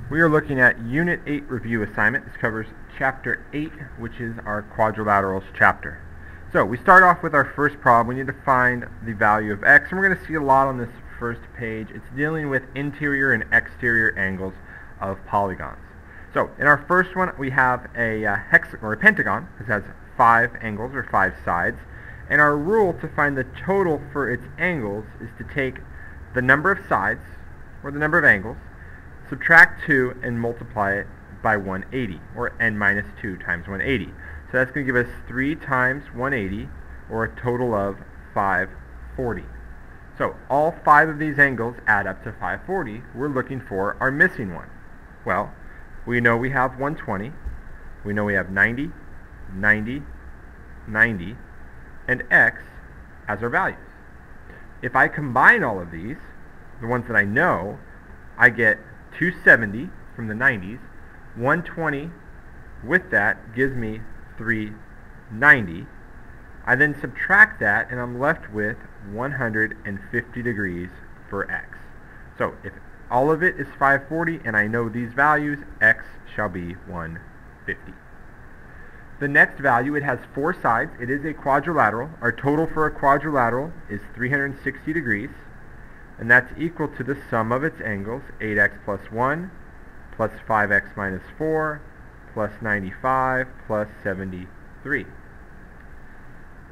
We are looking at Unit 8 review assignment. This covers Chapter 8, which is our quadrilaterals chapter. So we start off with our first problem. We need to find the value of x, and we're going to see a lot on this first page. It's dealing with interior and exterior angles of polygons. So in our first one, we have a hexagon or a pentagon. This has 5 angles or 5 sides, and our rule to find the total for its angles is to take the number of sides or the number of angles, subtract 2, and multiply it by 180, or n minus 2 times 180. So that's going to give us 3 times 180, or a total of 540. So all 5 of these angles add up to 540. We're looking for our missing one. Well, we know we have 120. We know we have 90, 90, 90, and x as our values. If I combine all of these, the ones that I know, I get 270 from the 90s. 120 with that gives me 390. I then subtract that, and I'm left with 150 degrees for x. So if all of it is 540 and I know these values, x shall be 150. The next value, it has 4 sides. It is a quadrilateral. Our total for a quadrilateral is 360 degrees, and that's equal to the sum of its angles, 8x plus 1, plus 5x minus 4, plus 95, plus 73.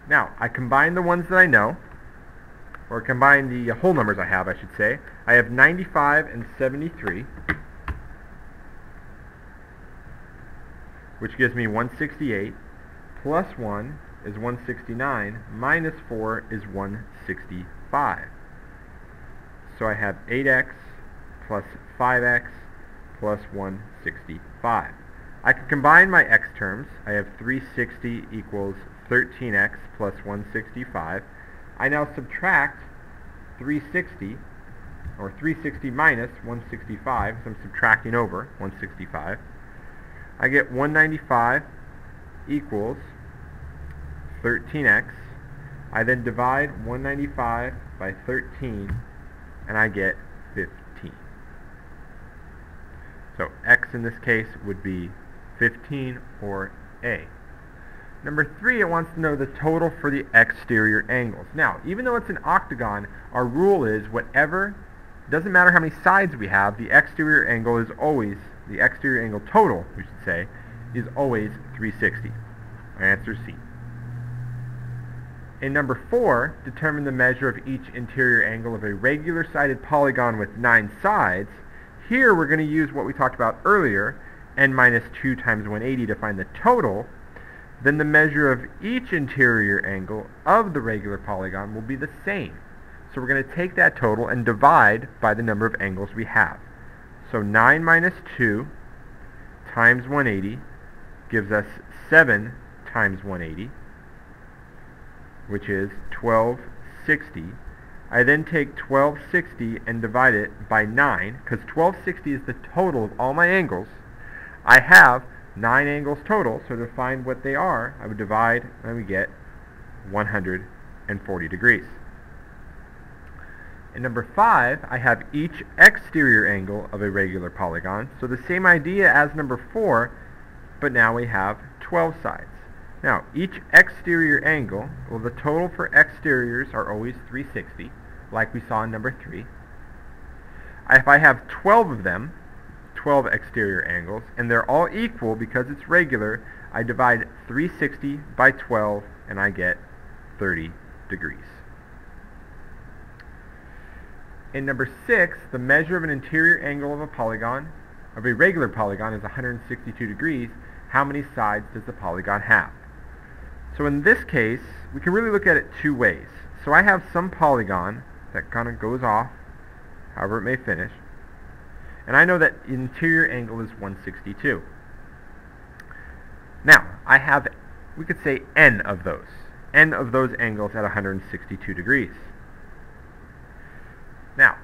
Now, I combine the ones that I know, or combine the whole numbers I have, I should say. I have 95 and 73, which gives me 168, plus 1 is 169, minus 4 is 165. So I have 8x plus 5x plus 165. I can combine my x terms. I have 360 equals 13x plus 165. I now subtract 360, or 360 minus 165, so I'm subtracting over 165. I get 195 equals 13x. I then divide 195 by 13, and I get 15. So x in this case would be 15, or A. Number 3, it wants to know the total for the exterior angles. Now, even though it's an octagon, our rule is whatever, doesn't matter how many sides we have, the exterior angle is always, the exterior angle total, we should say, is always 360. Our answer is C. In number 4, determine the measure of each interior angle of a regular-sided polygon with 9 sides. Here we're going to use what we talked about earlier, n minus 2 times 180 to find the total. Then the measure of each interior angle of the regular polygon will be the same. So we're going to take that total and divide by the number of angles we have. So 9 minus 2 times 180 gives us 7 times 180, which is 1260. I then take 1260 and divide it by 9, because 1260 is the total of all my angles. I have 9 angles total, so to find what they are, I would divide, and we get 140 degrees. In number 5, I have each exterior angle of a regular polygon. So the same idea as number 4, but now we have 12 sides. Now, each exterior angle, well, the total for exteriors are always 360, like we saw in number 3. If I have 12 of them, 12 exterior angles, and they're all equal because it's regular, I divide 360 by 12, and I get 30 degrees. In number 6, the measure of an interior angle of a polygon, of a regular polygon, is 162 degrees. How many sides does the polygon have? So in this case, we can really look at it 2 ways. So I have some polygon that kind of goes off, however it may finish, and I know that interior angle is 162. Now, I have, we could say, n of those angles at 162 degrees. Now,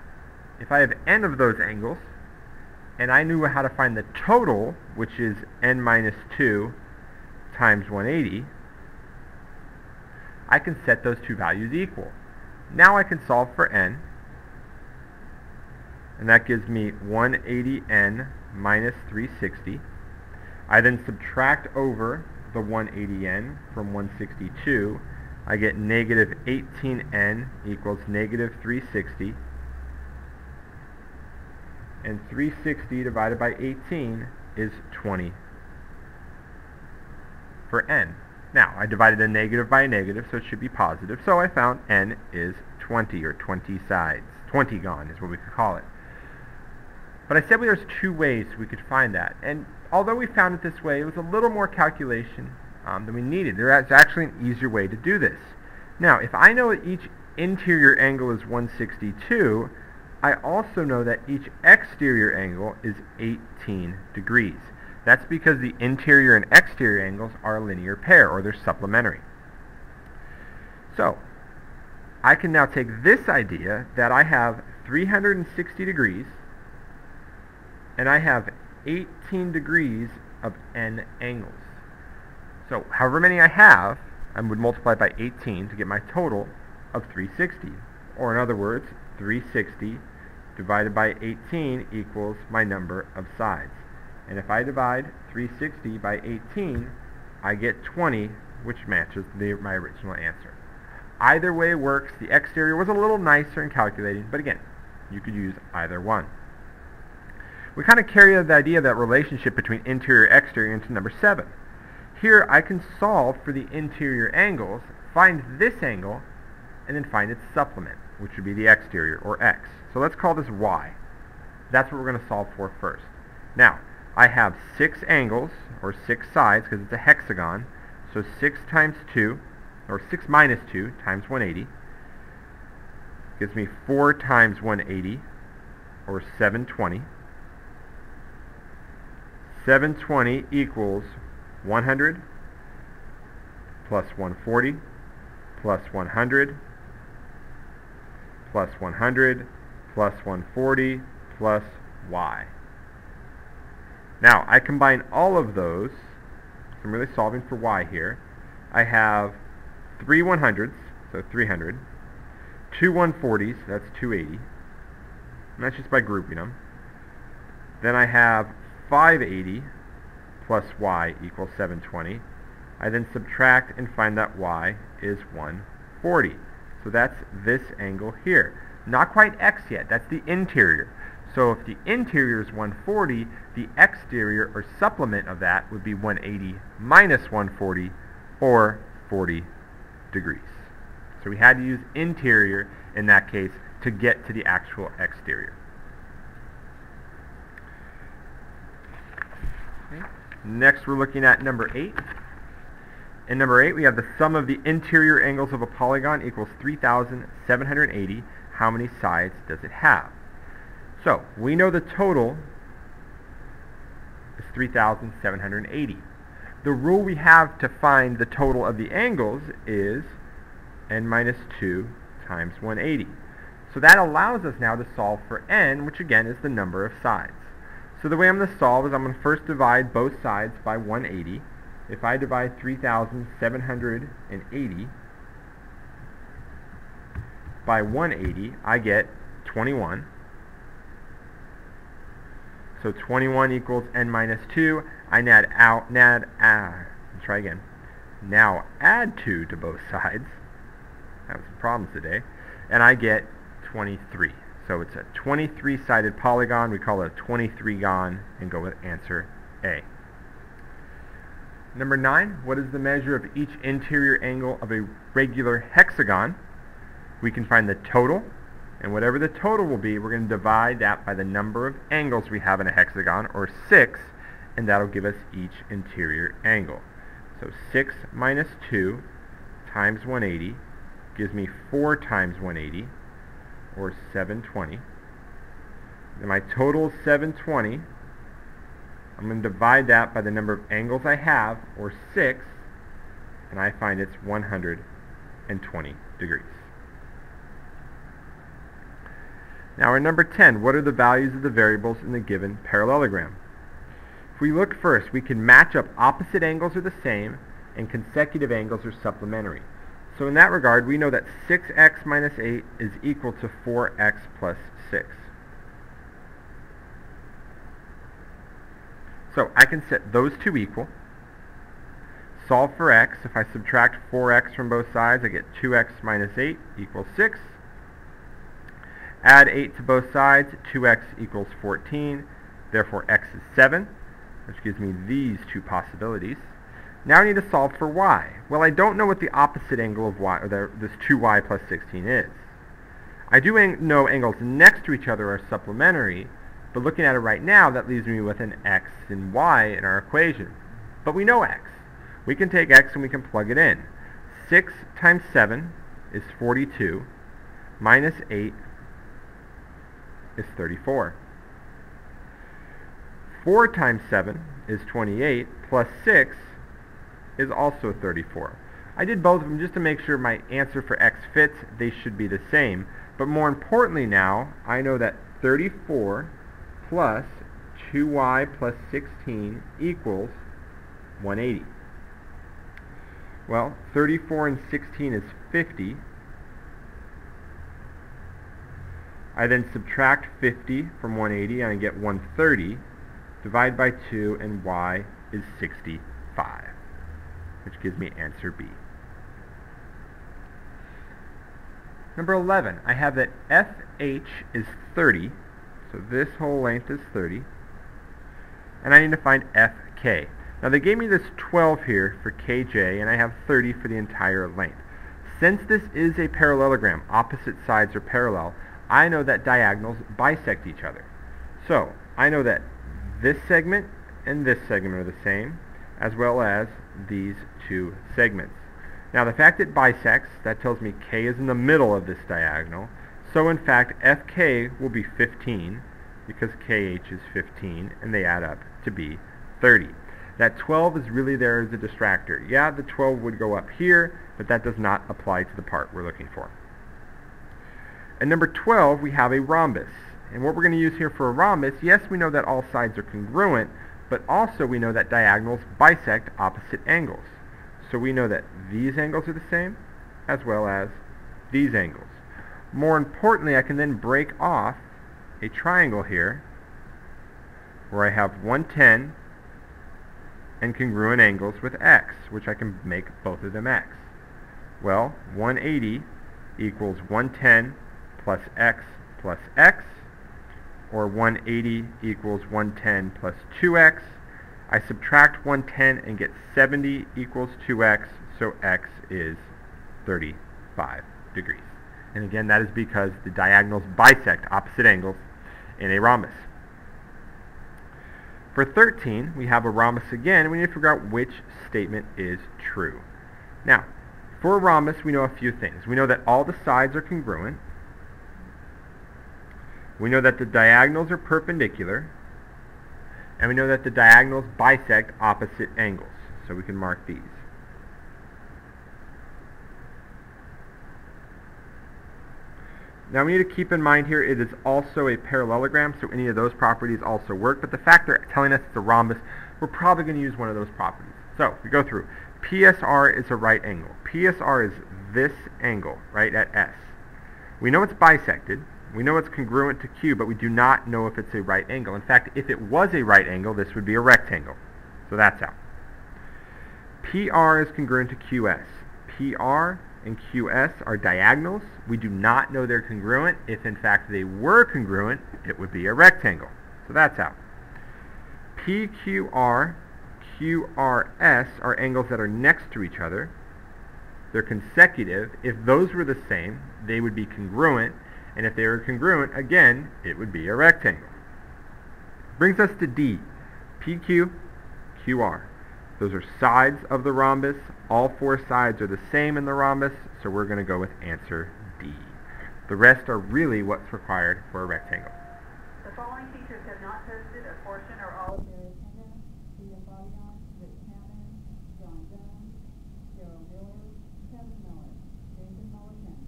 if I have n of those angles, and I knew how to find the total, which is n minus 2 times 180, I can set those two values equal. Now I can solve for n. and that gives me 180n minus 360. I then subtract over the 180n from 162. I get negative 18n equals negative 360. And 360 divided by 18 is 20 for n. Now, I divided a negative by a negative, so it should be positive. So I found n is 20, or 20 sides. 20gon is what we could call it. But I said there's two ways we could find that. And although we found it this way, it was a little more calculation than we needed. There's actually an easier way to do this. Now, if I know that each interior angle is 162, I also know that each exterior angle is 18 degrees. That's because the interior and exterior angles are a linear pair, or they're supplementary. So, I can now take this idea that I have 360 degrees, and I have 18 degrees of n angles. So, however many I have, I would multiply by 18 to get my total of 360. Or in other words, 360 divided by 18 equals my number of sides. And if I divide 360 by 18, I get 20, which matches my original answer. Either way works. The exterior was a little nicer in calculating, but again, you could use either one. We kind of carry the idea of that relationship between interior and exterior into number 7. Here I can solve for the interior angles, find this angle, and then find its supplement, which would be the exterior, or x. So let's call this y. That's what we're going to solve for first. Now, I have 6 angles, or 6 sides, because it's a hexagon. So 6 times 2, or 6 minus 2 times 180, gives me 4 times 180, or 720. 720 equals 100 plus 140 plus 100 plus 100 plus 140 plus y. Now, I combine all of those, so I'm really solving for y here. I have 3 100s, so 300, 2 140s, that's 280, and that's just by grouping them. Then I have 580 plus y equals 720. I then subtract and find that y is 140. So that's this angle here. Not quite x yet, that's the interior. So if the interior is 140, the exterior or supplement of that would be 180 minus 140, or 40 degrees. So we had to use interior in that case to get to the actual exterior. Okay. Next we're looking at number 8. In number 8 we have the sum of the interior angles of a polygon equals 3,780. How many sides does it have? So we know the total is 3,780. The rule we have to find the total of the angles is n minus 2 times 180. So that allows us now to solve for n, which again is the number of sides. So the way I'm going to solve is I'm going to first divide both sides by 180. If I divide 3,780 by 180, I get 21. So 21 equals n minus 2. I now add 2 to both sides. Having some problems today. And I get 23. So it's a 23-sided polygon. We call it a 23gon and go with answer A. Number 9, what is the measure of each interior angle of a regular hexagon? We can find the total, and whatever the total will be, we're going to divide that by the number of angles we have in a hexagon, or 6, and that'll give us each interior angle. So 6 minus 2 times 180 gives me 4 times 180, or 720. And my total is 720. I'm going to divide that by the number of angles I have, or 6, and I find it's 120 degrees. Now in number 10, what are the values of the variables in the given parallelogram? If we look first, we can match up opposite angles are the same and consecutive angles are supplementary. So in that regard, we know that 6x minus 8 is equal to 4x plus 6. So I can set those two equal, solve for x. If I subtract 4x from both sides, I get 2x minus 8 equals 6. Add 8 to both sides, 2x equals 14. Therefore, x is 7, which gives me these two possibilities. Now I need to solve for y. Well, I don't know what the opposite angle of y, or this 2y plus 16 is. I do know angles next to each other are supplementary, but looking at it right now, that leaves me with an x and y in our equation. But we know x. We can take x and we can plug it in. 6 times 7 is 42, minus 8 is 34. 4 times 7 is 28, plus 6 is also 34. I did both of them just to make sure my answer for x fits. They should be the same. But more importantly now, I know that 34 plus 2y plus 16 equals 180. Well, 34 and 16 is 50. I then subtract 50 from 180 and I get 130. Divide by 2 and y is 65, which gives me answer B. Number 11, I have that FH is 30, so this whole length is 30, and I need to find FK. Now they gave me this 12 here for KJ, and I have 30 for the entire length. Since this is a parallelogram, opposite sides are parallel, I know that diagonals bisect each other. So I know that this segment and this segment are the same, as well as these two segments. Now the fact it bisects, that tells me K is in the middle of this diagonal. So in fact, FK will be 15, because KH is 15, and they add up to be 30. That 12 is really there as a distractor. Yeah, the 12 would go up here, but that does not apply to the part we're looking for. And number 12, we have a rhombus. And what we're going to use here for a rhombus, yes, we know that all sides are congruent, but also we know that diagonals bisect opposite angles. So we know that these angles are the same, as well as these angles. More importantly, I can then break off a triangle here, where I have 110 and congruent angles with x, which I can make both of them x. Well, 180 equals 110 plus x, or 180 equals 110 plus 2x. I subtract 110 and get 70 equals 2x, so x is 35 degrees. And again, that is because the diagonals bisect opposite angles in a rhombus. For 13, we have a rhombus again, and we need to figure out which statement is true. Now, for a rhombus, we know a few things. We know that all the sides are congruent. We know that the diagonals are perpendicular. And we know that the diagonals bisect opposite angles. So we can mark these. Now we need to keep in mind here it is also a parallelogram, so any of those properties also work. But the fact they're telling us it's a rhombus, we're probably going to use one of those properties. So we go through. PSR is a right angle. PSR is this angle, right, at S. We know it's bisected. We know it's congruent to Q, but we do not know if it's a right angle. In fact, if it was a right angle, this would be a rectangle. So that's out. PR is congruent to QS. PR and QS are diagonals. We do not know they're congruent. If in fact they were congruent, it would be a rectangle. So that's out. PQR, QRS are angles that are next to each other. They're consecutive. If those were the same, they would be congruent. And if they were congruent, again, it would be a rectangle. Brings us to D. PQ, QR. Those are sides of the rhombus. All four sides are the same in the rhombus, so we're going to go with answer D. The rest are really what's required for a rectangle. The following teachers have not tested a portion or all of their attendance. Leah Polygon, Rick Hammond, John Jones, Sarah Miller, Kevin Miller, Jason Mulligan.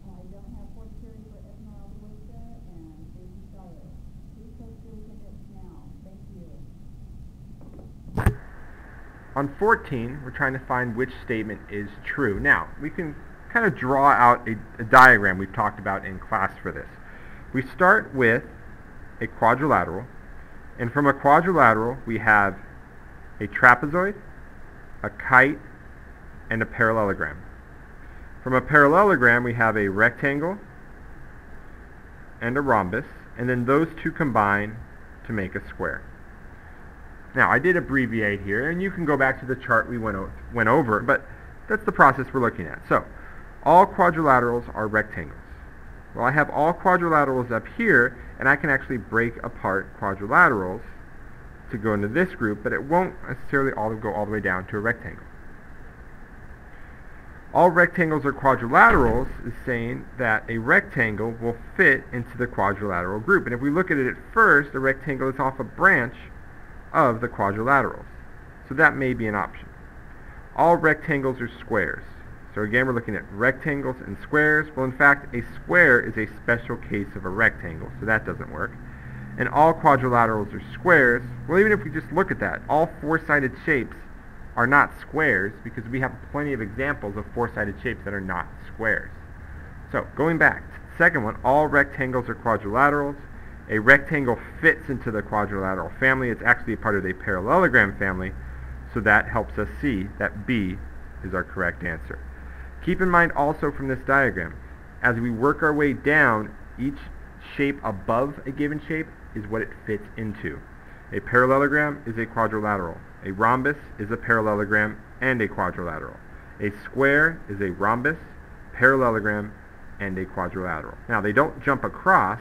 I don't have fourth period for Esmeralda Wista and Stacy Schuyler. Please post your attendance now. Thank you. On 14, we're trying to find which statement is true. Now, we can kind of draw out a diagram we've talked about in class for this. We start with a quadrilateral, And from a quadrilateral, we have a trapezoid, a kite, and a parallelogram. From a parallelogram, we have a rectangle and a rhombus, and then those two combine to make a square. Now, I did abbreviate here, and you can go back to the chart we went over, but that's the process we're looking at. So, all quadrilaterals are rectangles. Well, I have all quadrilaterals up here, and I can actually break apart quadrilaterals to go into this group, but it won't necessarily go all the way down to a rectangle. All rectangles are quadrilaterals is saying that a rectangle will fit into the quadrilateral group. And if we look at it at first, a rectangle is off a branch of the quadrilaterals. So that may be an option. All rectangles are squares. So again, we're looking at rectangles and squares. Well, in fact, a square is a special case of a rectangle, so that doesn't work. And all quadrilaterals are squares. Well, even if we just look at that, all four-sided shapes are not squares because we have plenty of examples of four-sided shapes that are not squares. So, going back to the second one, all rectangles are quadrilaterals. A rectangle fits into the quadrilateral family. It's actually a part of the parallelogram family, so that helps us see that B is our correct answer. Keep in mind also from this diagram, as we work our way down, each shape above a given shape is what it fits into. A parallelogram is a quadrilateral. A rhombus is a parallelogram and a quadrilateral. A square is a rhombus, parallelogram, and a quadrilateral. Now, they don't jump across.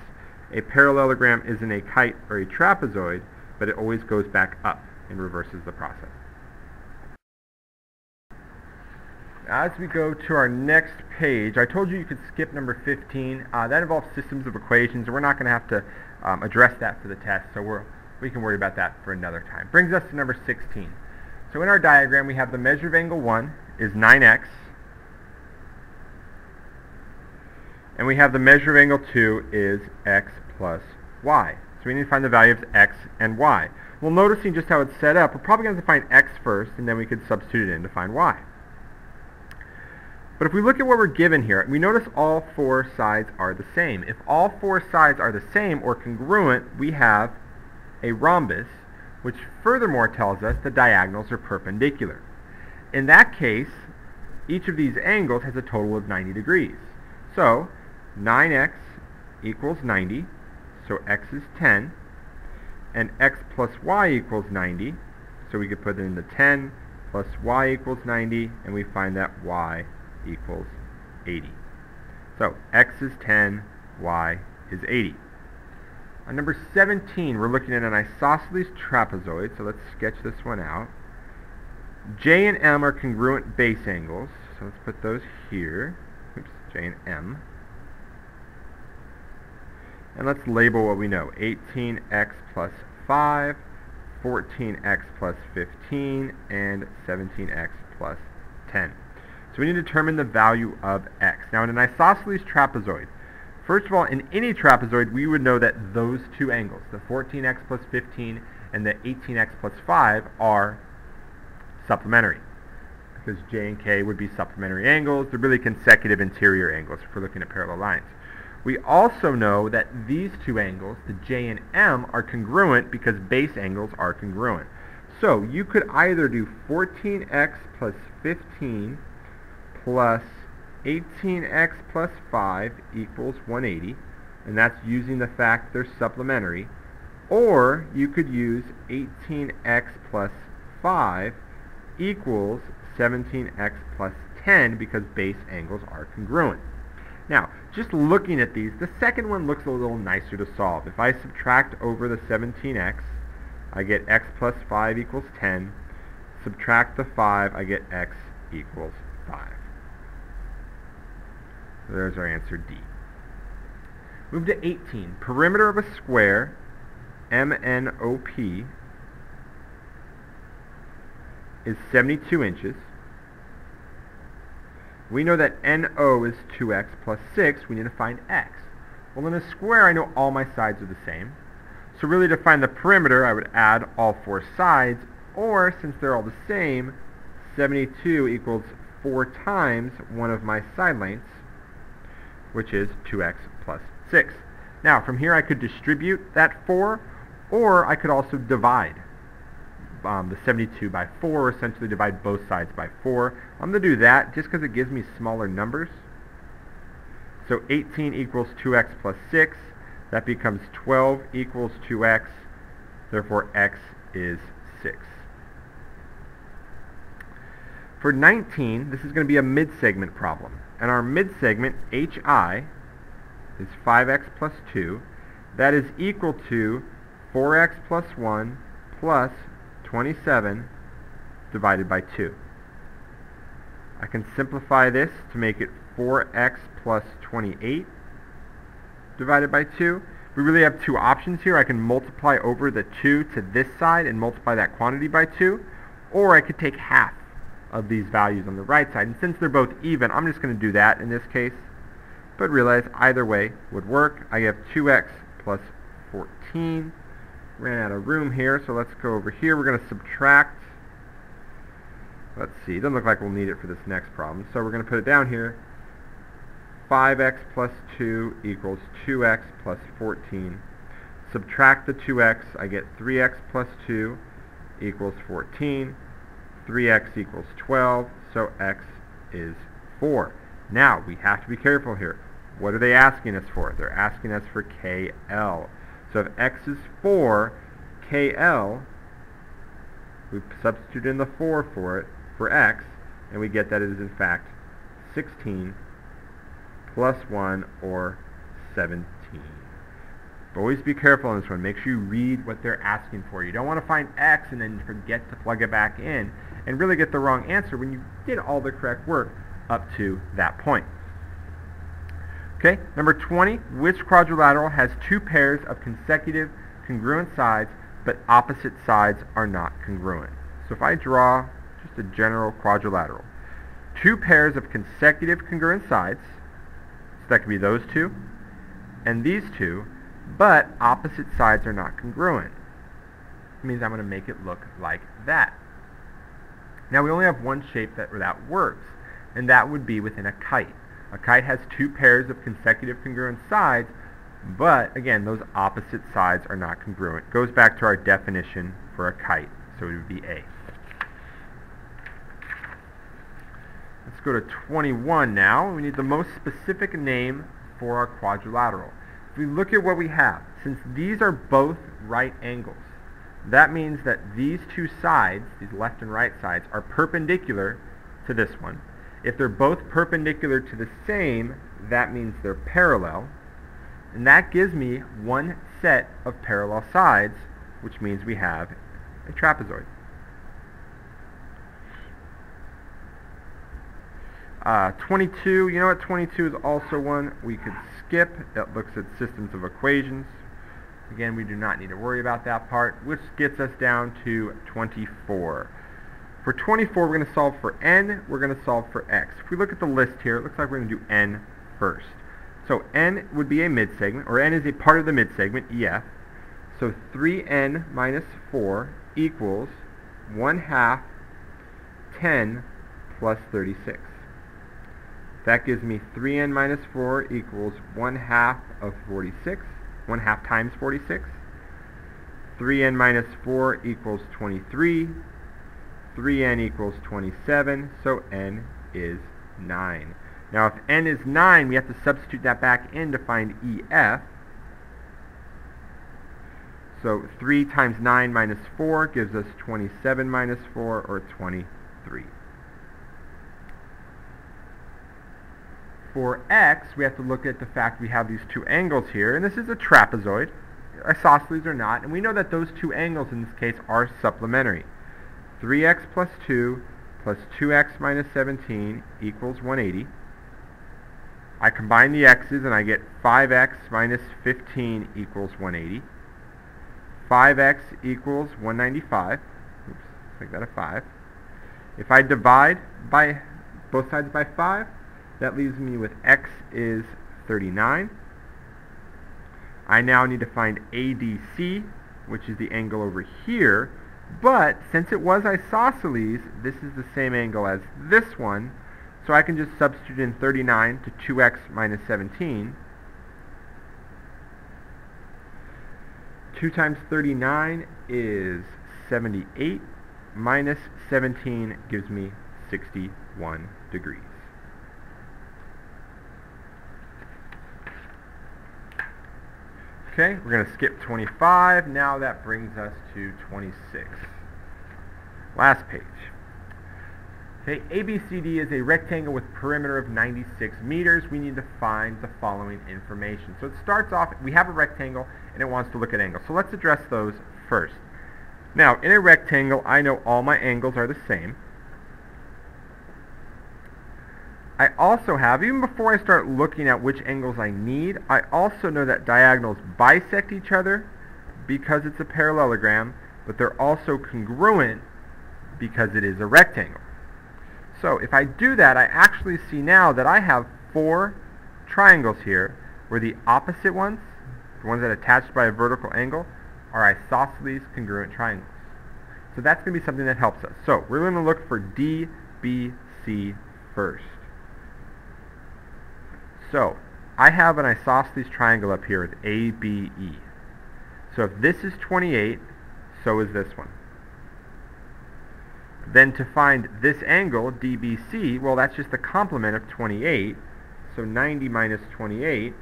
A parallelogram isn't a kite or a trapezoid, but it always goes back up and reverses the process. As we go to our next page, I told you could skip number 15. That involves systems of equations, and we're not going to have to address that for the test, so we can worry about that for another time. Brings us to number 16. So in our diagram, we have the measure of angle 1 is 9x, and we have the measure of angle 2 is x plus y. So we need to find the value of x and y. Well, noticing just how it's set up, we're probably going to find x first, and then we could substitute it in to find y. But if we look at what we're given here, we notice all four sides are the same. If all four sides are the same or congruent, we have a rhombus, which furthermore tells us the diagonals are perpendicular. In that case, each of these angles has a total of 90 degrees. So 9x equals 90, so x is 10, and x plus y equals 90, so we could put it into 10 plus y equals 90, and we find that y equals 80. So x is 10, y is 80. On number 17, we're looking at an isosceles trapezoid, so let's sketch this one out. J and M are congruent base angles, so let's put those here. Oops, J and M. And let's label what we know. 18x plus 5, 14x plus 15, and 17x plus 10. So we need to determine the value of x. Now in an isosceles trapezoid, first of all, in any trapezoid, we would know that those two angles, the 14x plus 15 and the 18x plus 5, are supplementary, because J and K would be supplementary angles. They're really consecutive interior angles if we're looking at parallel lines. We also know that these two angles, the J and M, are congruent because base angles are congruent. So you could either do 14x plus 15 plus 18x plus 5 equals 180, and that's using the fact they're supplementary, or you could use 18x plus 5 equals 17x plus 10 because base angles are congruent. Now, just looking at these, the second one looks a little nicer to solve. If I subtract over the 17x, I get x plus 5 equals 10. Subtract the 5, I get x equals 5. So there's our answer D. Move to 18. Perimeter of a square, MNOP, is 72 inches. We know that NO is 2x plus 6. We need to find x. Well, in a square, I know all my sides are the same. So really, to find the perimeter, I would add all four sides, or since they're all the same, 72 equals 4 times one of my side lengths, which is 2x plus 6. Now, from here I could distribute that 4, Or I could also divide the 72 by 4, essentially divide both sides by 4. I'm going to do that just because it gives me smaller numbers. So 18 equals 2x plus 6. That becomes 12 equals 2x. Therefore, x is 6. For 19, this is going to be a midsegment problem. And our midsegment, hi, is 5x plus 2. That is equal to 4x plus 1 plus 27 divided by 2. I can simplify this to make it 4x plus 28 divided by 2. We really have two options here. I can multiply over the 2 to this side and multiply that quantity by 2, or I could take half of these values on the right side. And since they're both even, I'm just going to do that in this case. But realize either way would work. I have 2x plus 14. Ran out of room here, so let's go over here. We're going to subtract. Let's see. It doesn't look like we'll need it for this next problem. So we're going to put it down here. 5x plus 2 equals 2x plus 14. Subtract the 2x. I get 3x plus 2 equals 14. 3x equals 12, so x is 4. Now, we have to be careful here. What are they asking us for? They're asking us for KL. So if x is 4, KL, we substitute in the 4 for it, for x, and we get that it is in fact 16 plus 1, or 17. But always be careful on this one. Make sure you read what they're asking for. You don't want to find x and then forget to plug it back in and really get the wrong answer when you did all the correct work up to that point. Okay, number 20, which quadrilateral has two pairs of consecutive congruent sides, but opposite sides are not congruent? So if I draw just a general quadrilateral, two pairs of consecutive congruent sides, so that could be those two and these two, but opposite sides are not congruent. It means I'm going to make it look like that. Now we only have one shape that works, and that would be within a kite. A kite has two pairs of consecutive congruent sides, but again, those opposite sides are not congruent. Goes back to our definition for a kite, so it would be A. Let's go to 21 now. We need the most specific name for our quadrilateral. If we look at what we have, since these are both right angles, that means that these two sides, these left and right sides, are perpendicular to this one. If they're both perpendicular to the same, that means they're parallel. And that gives me one set of parallel sides, which means we have a trapezoid. 22, you know what, 22 is also one we could skip. That looks at systems of equations. Again, we do not need to worry about that part, which gets us down to 24. For 24, we're going to solve for n, we're going to solve for x. If we look at the list here, it looks like we're going to do n first. So n would be a midsegment, or n is a part of the midsegment, EF. So 3n minus 4 equals 1/2 10 plus 36. That gives me 3n minus 4 equals 1/2 of 46. 1/2 times 46. 3n minus 4 equals 23. 3n equals 27, so n is 9. Now if n is 9, we have to substitute that back in to find EF. So 3 times 9 minus 4 gives us 27 minus 4, or 23. For x, we have to look at the fact we have these two angles here, and this is a trapezoid, isosceles or not, and we know that those two angles in this case are supplementary. 3x plus 2 plus 2x minus 17 equals 180. I combine the x's and I get 5x minus 15 equals 180. 5x equals 195. Oops, let's make that a 5. If I divide by both sides by 5, that leaves me with x is 39. I now need to find ADC, which is the angle over here, but since it was isosceles, this is the same angle as this one, so I can just substitute in 39 to 2x minus 17. 2 times 39 is 78. Minus 17 gives me 61 degrees. Okay, we're going to skip 25. Now that brings us to 26. Last page. Okay, ABCD is a rectangle with perimeter of 96 meters. We need to find the following information. So it starts off, we have a rectangle and it wants to look at angles. So let's address those first. Now, in a rectangle, I know all my angles are the same. I also have, even before I start looking at which angles I need, I also know that diagonals bisect each other because it's a parallelogram, but they're also congruent because it is a rectangle. So if I do that, I actually see now that I have 4 triangles here where the opposite ones, the ones that are attached by a vertical angle, are isosceles congruent triangles. So that's going to be something that helps us. So we're going to look for D, B, C first. So I have an isosceles triangle up here with A, B, E. So if this is 28, so is this one. Then to find this angle, DBC, well, that's just the complement of 28. So 90 minus 28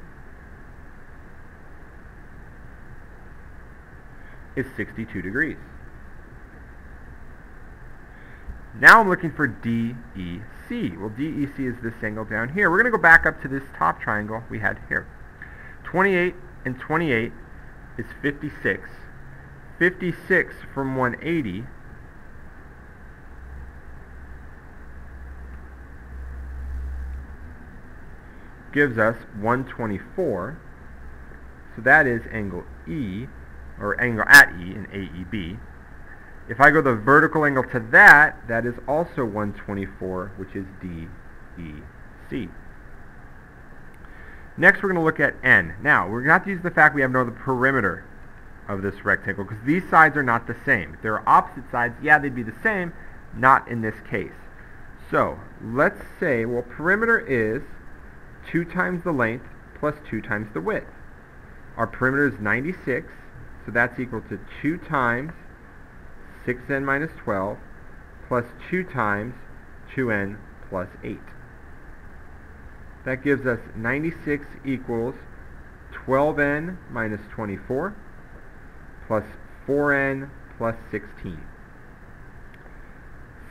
is 62 degrees. Now I'm looking for DEC. Well, DEC is this angle down here. We're going to go back up to this top triangle we had here. 28 and 28 is 56. 56 from 180 gives us 124. So that is angle E, or angle at E in AEB. If I go the vertical angle to that, that is also 124, which is DEC. Next, we're going to look at N. Now, we're going to have to use the fact we have to know the perimeter of this rectangle, because these sides are not the same. If they were opposite sides, yeah, they'd be the same, not in this case. So, let's say, well, perimeter is 2 times the length plus 2 times the width. Our perimeter is 96, so that's equal to 2 times 6n minus 12 plus 2 times 2n plus 8. That gives us 96 equals 12n minus 24 plus 4n plus 16.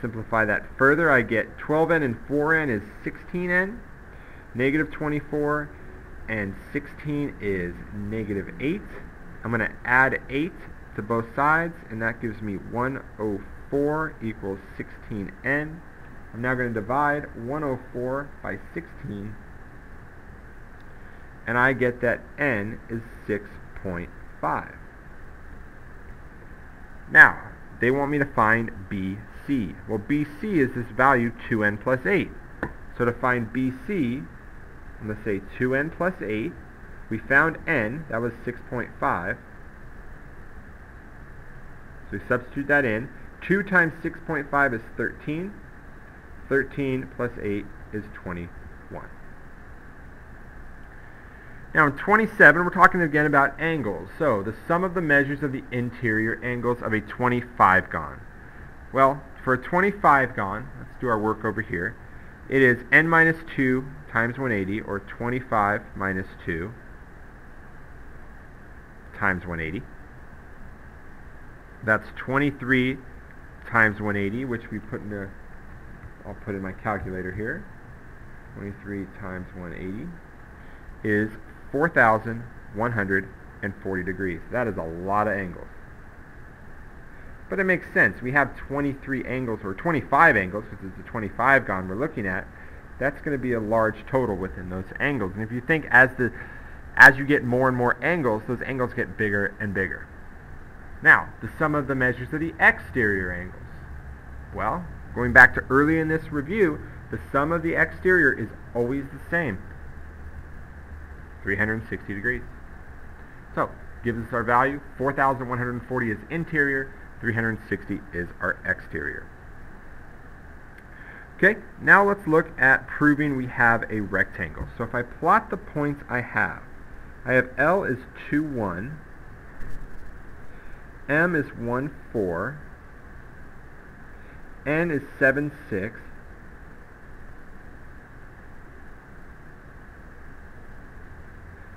Simplify that further, I get 12n and 4n is 16n, negative 24 and 16 is negative 8. I'm going to add 8 to both sides, and that gives me 104 equals 16n. I'm now going to divide 104 by 16, and I get that n is 6.5. Now, they want me to find BC. Well, BC is this value 2n plus 8. So to find BC, I'm going to say 2n plus 8. We found n, that was 6.5. So we substitute that in. 2 times 6.5 is 13. 13 plus 8 is 21. Now in 27, we're talking again about angles. So the sum of the measures of the interior angles of a 25-gon. Well, for a 25-gon, let's do our work over here. It is n minus 2 times 180, or 25 minus 2 times 180. That's 23 times 180, which we put in I'll put in my calculator here. 23 times 180 is 4,140 degrees. That is a lot of angles. But it makes sense. We have 23 angles, or 25 angles, because it's a 25-gon we're looking at. That's going to be a large total within those angles. And if you think as you get more and more angles, those angles get bigger and bigger. Now, the sum of the measures of the exterior angles. Well, going back to early in this review, the sum of the exterior is always the same. 360 degrees. So, gives us our value. 4,140 is interior. 360 is our exterior. Okay, now let's look at proving we have a rectangle. So if I plot the points I have L is 2, 1. M is 1, 4. N is 7, 6.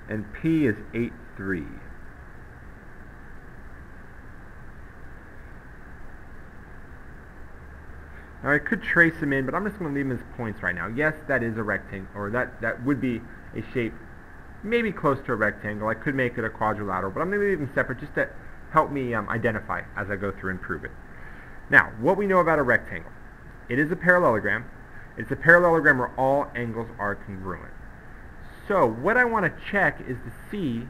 And P is 8, 3. Now I could trace them in, but I'm just going to leave them as points right now. Yes, that is a rectangle, or that would be a shape maybe close to a rectangle. I could make it a quadrilateral, but I'm going to leave them separate just to help me identify as I go through and prove it. Now, what we know about a rectangle. It is a parallelogram. It's a parallelogram where all angles are congruent. So what I want to check is to see,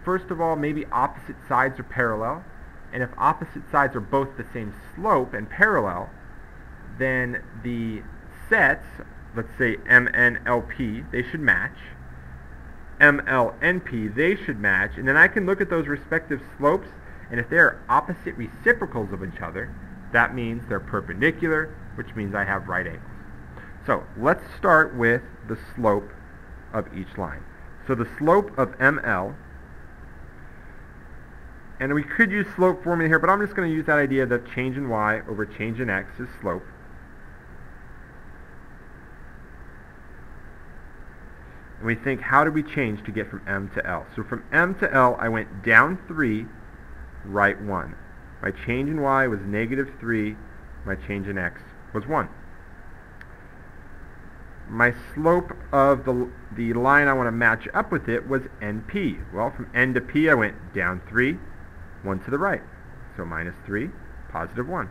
first of all, maybe opposite sides are parallel. And if opposite sides are both the same slope and parallel, then the sets, let's say MNLP, they should match. MLNP, they should match. And then I can look at those respective slopes, and if they're opposite reciprocals of each other, that means they're perpendicular, which means I have right angles. So let's start with the slope of each line. So the slope of ML, and we could use slope formula here, but I'm just going to use that idea that change in y over change in x is slope. And we think, how did we change to get from M to L? So from M to L, I went down 3, right 1. My change in y was negative 3. My change in x was 1. My slope of the line I want to match up with it was NP. Well, from N to P, I went down 3, 1 to the right. So minus 3, positive 1.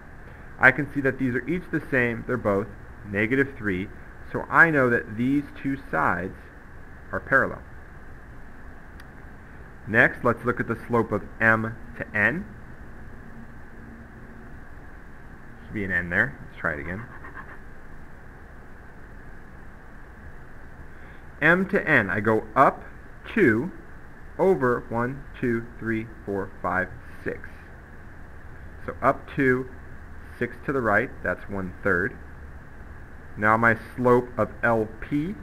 I can see that these are each the same. They're both negative 3. So I know that these two sides are parallel. Next, let's look at the slope of M to N. Should be an N there. Let's try it again. M to N, I go up 2 over 1, 2, 3, 4, 5, 6. So up 2, 6 to the right, that's 1/3. Now my slope of LP,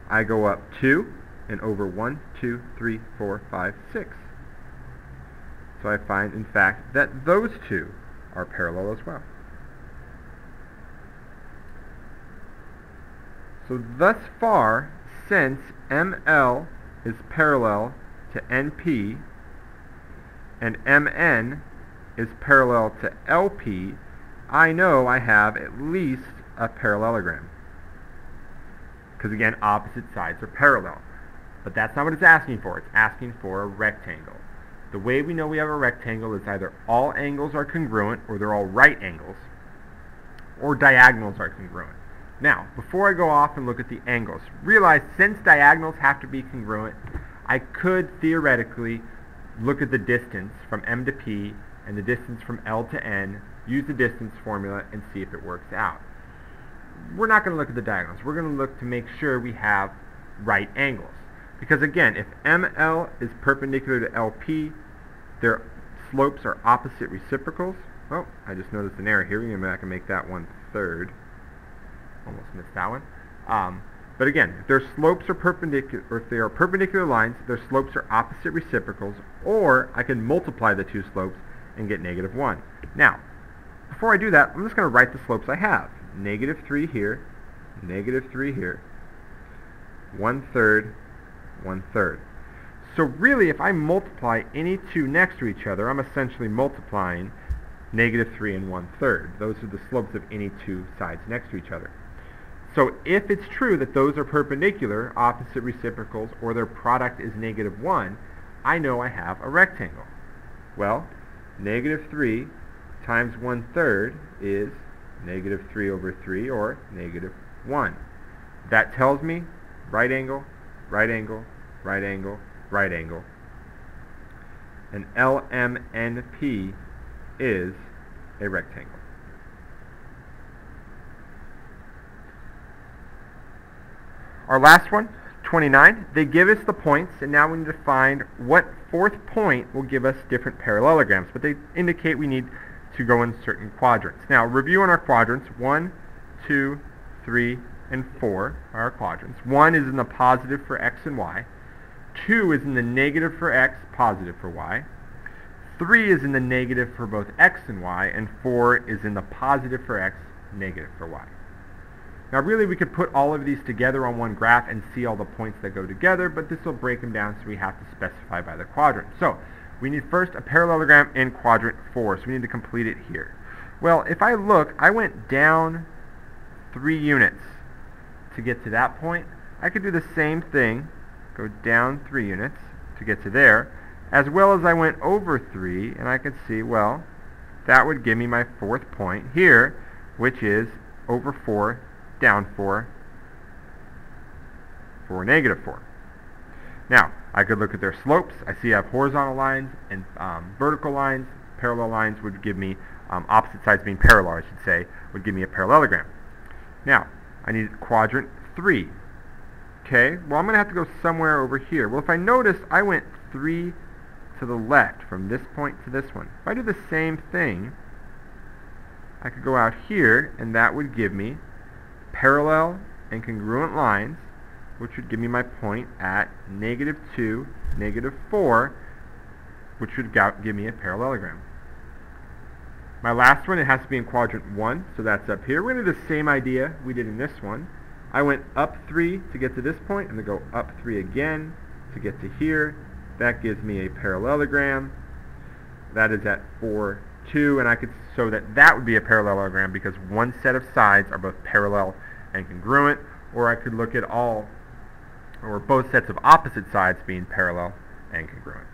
I go up 2 and over 1, 2, 3, 4, 5, 6. So I find, in fact, that those two are parallel as well. So thus far, since ML is parallel to NP and MN is parallel to LP, I know I have at least a parallelogram. Because again, opposite sides are parallel. But that's not what it's asking for. It's asking for a rectangle. The way we know we have a rectangle is either all angles are congruent, or they're all right angles, or diagonals are congruent. Now, before I go off and look at the angles, realize since diagonals have to be congruent, I could theoretically look at the distance from M to P and the distance from L to N, use the distance formula, and see if it works out. We're not going to look at the diagonals. We're going to look to make sure we have right angles. Because again, if ML is perpendicular to LP, their slopes are opposite reciprocals. Oh, I just noticed an error here. We're going to go back and make that 1/3. Almost missed that one. But again, if their slopes are perpendicular, or if they are perpendicular lines, their slopes are opposite reciprocals, or I can multiply the two slopes and get negative 1. Now, before I do that, I'm just going to write the slopes I have. Negative 3 here, negative 3 here, 1/3, 1/3. So really, if I multiply any two next to each other, I'm essentially multiplying negative 3 and 1/3. Those are the slopes of any two sides next to each other. So if it's true that those are perpendicular, opposite reciprocals, or their product is negative 1, I know I have a rectangle. Well, negative 3 times 1/3 is negative 3 over 3, or negative 1. That tells me right angle, right angle, right angle, right angle. And LMNP is a rectangle. Our last one, 29, they give us the points, and now we need to find what fourth point will give us different parallelograms, but they indicate we need to go in certain quadrants. Now, review on our quadrants. 1, 2, 3, and 4 are our quadrants. 1 is in the positive for x and y. 2 is in the negative for x, positive for y. 3 is in the negative for both x and y, and 4 is in the positive for x, negative for y. Now really we could put all of these together on one graph and see all the points that go together, but this will break them down, so we have to specify by the quadrant. So we need first a parallelogram in quadrant 4, so we need to complete it here. Well, if I look, I went down 3 units to get to that point. I could do the same thing, go down 3 units to get to there, as well as I went over 3, and I could see, well, that would give me my 4th point here, which is over 4, down 4, 4, negative 4. Now, I could look at their slopes. I see I have horizontal lines and vertical lines. Parallel lines would give me, opposite sides being parallel, I should say, would give me a parallelogram. Now, I need quadrant 3. Okay, well I'm going to have to go somewhere over here. Well, if I notice, I went 3 to the left from this point to this one. If I do the same thing, I could go out here, and that would give me parallel and congruent lines, which would give me my point at negative 2, negative 4, which would give me a parallelogram. My last one, it has to be in quadrant 1, so that's up here. We're going to do the same idea we did in this one. I went up 3 to get to this point, and then go up 3 again to get to here. That gives me a parallelogram. That is at 4, 2, and I could show that that would be a parallelogram because one set of sides are both parallel and congruent, or I could look at all, or both sets of opposite sides being parallel and congruent.